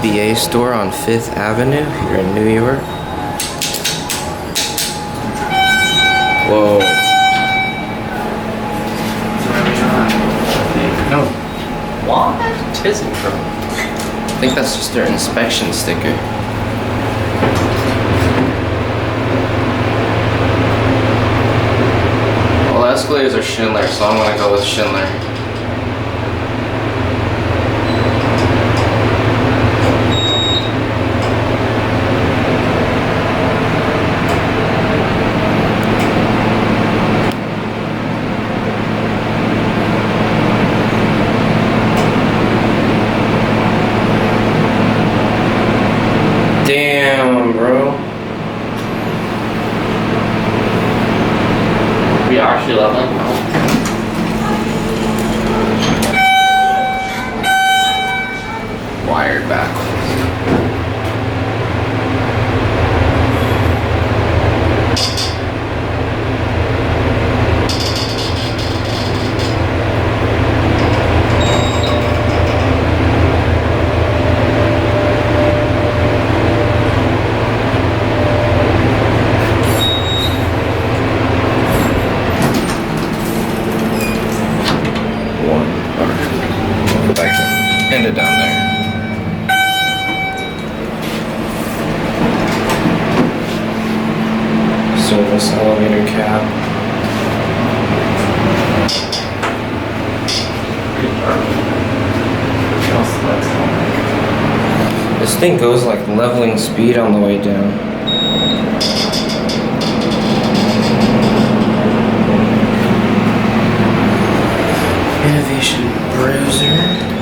NBA store on 5th Avenue here in New York. Whoa. Oh. What? Tism from? I think that's just their inspection sticker. Well, escalators are Schindler, so I'm gonna go with Schindler. Damn, bro. We actually leveling? No. Wired backwards. End it down there. Service elevator cab. This thing goes like leveling speed on the way down. Innovation browser.